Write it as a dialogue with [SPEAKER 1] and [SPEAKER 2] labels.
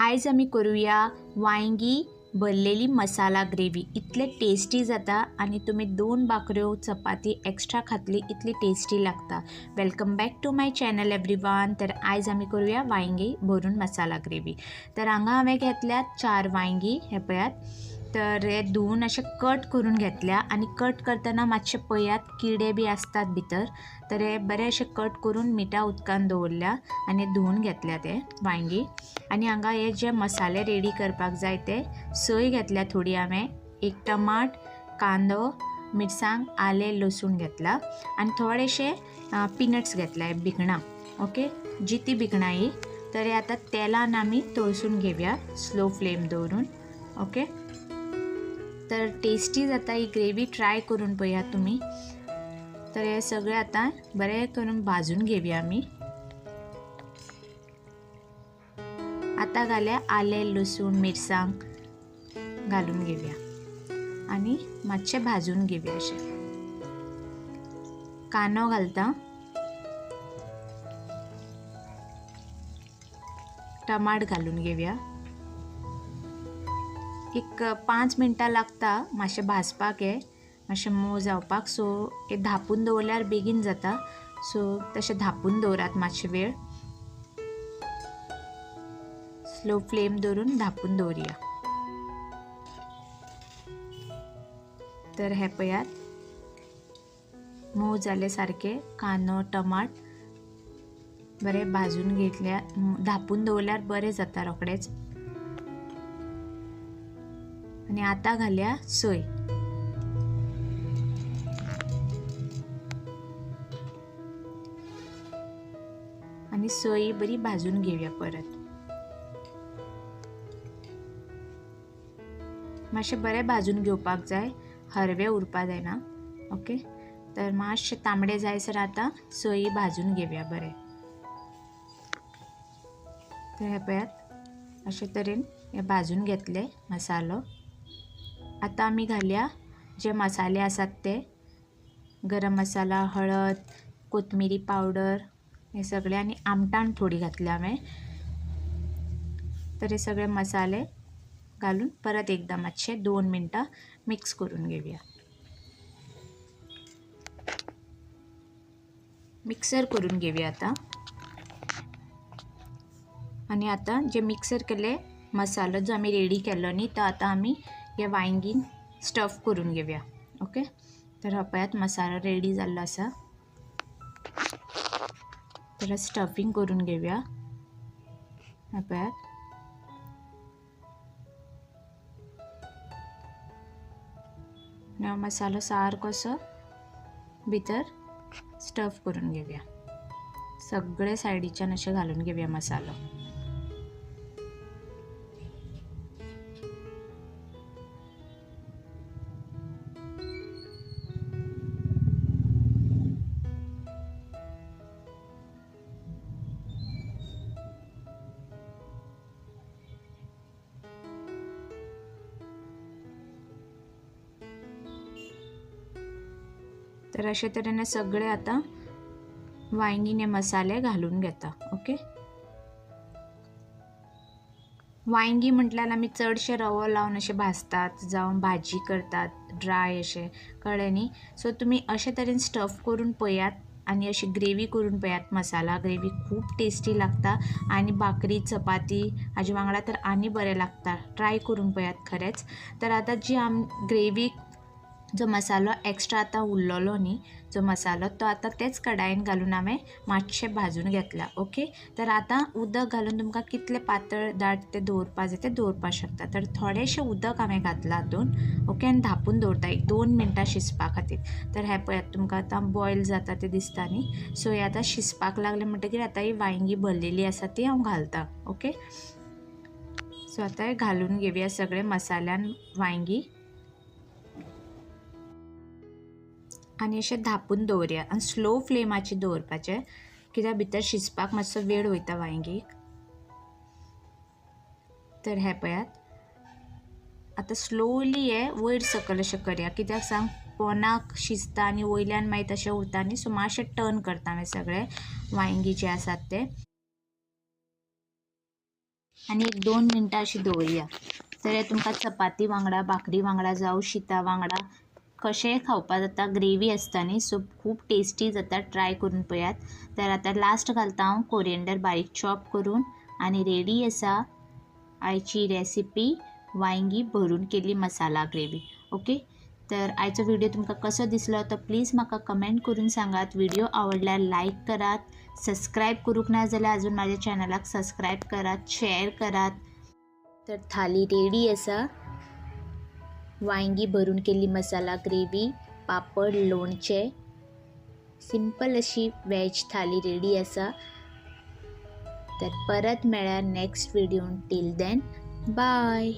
[SPEAKER 1] आयज आमी करूया वांयगी भरलेली मसाला ग्रेवी. इतले टेस्टी जाता आणि तुम्ही 2 भाकऱ्यो चपाती एक्स्ट्रा खातली इतली टेस्टी लागता. Welcome back to my channel everyone. तर आयज आमी करूया वांयगी भरून मसाला ग्रेवी. तर हांगा हांवें घेतल्यात 4 वांयगी. हे पळयात. तर हे धुवून अशें कट करून घेतल्या आणि कट करतना मातशे पळयात किडे बी आसतात भितर. तर हे बरे अशें कट करून मिठा उदकान दवरल्या आणि धुवून घेतल्या ते वांयगी. आणि हांगा हे जे मसाले रेडी करपाक जाय ते सोय घेतल्या थोडी हांवें, एक टमाट, कांदो, मिरसांग, आले, लसूण घेतला आणि थोडेशे पीनट्स घेतला, भिकणां. ओके, जिती भिकणां ही. तर हे आता तेलान आमी तळसून घेवया स्लो फ्लेम दवरून. ओके, तर टेस्टी जाता ही ग्रेवी. ट्राय करून पळया तुम्ही. तर हे सगळे आता बरे करून भाजून घेवया आमी. आता घाल्या आले, लसूण, मिरसांग घालून घेवया आणि मातशे भाजून घेवया. अशें कांदो घालता, टमाट घालून घेवया. एक 5 मिनटां लागता मातशें भाजपाक, हे मातशें मोव जावपाक. सो हे धापून दवरल्यार बेगीन जाता. सो तशें धापून दवरात मातशे वेळ. स्लो फ्लेम दवरून धापून दवरया. तर हे पळयात मोव जाले सारके. कांदो, टमाट बरे भाजून घेतल्या. धापून दवरल्यार बरें जाता रोखडेच. आणि आता घालया सोय. आणि सोय बरी भाजून घेवया परत. मातशे बरे भाजून घेवपाक जाय, हरवे उरपा जायना. ओके, तर मातशे तांबडे जायसर आता सोयी भाजून घेवया बरे. तर हे पळयात अशे तरेन हे भाजून घेतले मसालो. आता आमी घालया जे मसाले आसात ते. गरम मसाला, हळद, कोथमिरी पावडर हे सगळे आणि आमटाण थोडी घातल्या हांवें. तर हे सगळे मसाले घालून परत एकदा मातशे 2 मिनटां मिक्स करून घेवया. मिक्सर करून घेवया आता. आणि आता जे मिक्सर केले मसालो जो आमी रेडी केल्लो न्ही, तो आता आमी हे वांयगीन स्टफ करून घेवया. ओके, तर हो पळयात मसालो रेडी जाल्लो आसा. तर स्टफिंग करून घेवया. हे पळयात. मसालो सारको असो भितर स्टफ करून घेवया. सगळे सायडीच्यान अशें घालून घेवया मसालो. तर अशे तरेने सगळे आता वांयगीने मसाले घालून घेता. ओके, वांयगी म्हटल्यार आमी चडशे रवो लावन अशें भाजतात, जावं भाजी करतात ड्राय अशें, कळ्ळें न्ही. सो तुमी अशे तरेन स्टफ करून पळयात आणि अशी ग्रेवी करून पळयात. मसाला ग्रेवी खूब टेस्टी लागता आणि भाकरी, चपाती हाजे वांगडा तर आनी बरें लागता. ट्राय करून पळयात खरेंच. तर आता जी ग्रेवी जो मसालो एक्स्ट्रा आता उरलेलो न्ही, जो मसालो तो आता तेच कडायेन घालून हांवें मातशे भाजून घेतला. ओके, तर आता उदक घालून तुमकां कितले पातळ दाट ते दवरपा जाय ते दवरपा शकता. तर थोडेशें उदक हांवें घातला हातून. ओके, आनी धापून दवरता एक 2 मिनटां शिजपा खातीर. तर हे पळयात तुमकां आतां बॉयल जाता ते दिसता न्ही. सो हे आतां शिजपाक लागले म्हणटकीर आतां ही वांयगी भरलेली आसा ती हांव घालता. ओके, सो आतां हे घालून घेवया सगळे मसाल्यान वांयगी आणि अशें धापून दवरया. आनी स्लो फ्लेमाचेर दवरपाचें, कित्याक भितर शिजपाक मातसो वेळ वयता वांयगीक. तर हे पळयात आतां स्लोली हे वयर सकयल अशें करया. कित्याक सांग, पोनाक शिजता आनी वयल्यान मागीर तशें उरता न्ही. सो मातशें टर्न करता हांवें सगळे वांयगी जे आसात ते. आनी एक 2 मिनटां अशी दवरया. तर तुमकां चपाती वांगडा, भाकरी वांगडा जावं शीता वांगडा कशेंय खावपा जाता. ग्रेवी आसता न्ही, सो खूब टेस्टी जाता. ट्राय करून पळयात. तर आतां लास्ट घालता हांव कोरिएंडर बारीक चॉप करून. आनी रेडी आसा आयची रेसिपी वांयगी भरून केल्ली मसाला ग्रेवी. ओके, तर आयचो व्हिडिओ तुमकां कसो दिसलो तो प्लीज म्हाका कमेंट करून सांगात. व्हिडिओ आवडल्यार लायक करात, सबस्क्रायब करूंक ना जाल्यार अजून माझ्या चॅनलाक सबस्क्रायब करात, शेअर करात. तर थाली रेडी आसा. वांयगी भरून केल्ली मसाला ग्रेवी, पापड, लोणचें, सिंपल अशी वेज थाली रेडी आसा. तर परत मेळ्यार नेक्स्ट व्हिडिओन. Till then bye.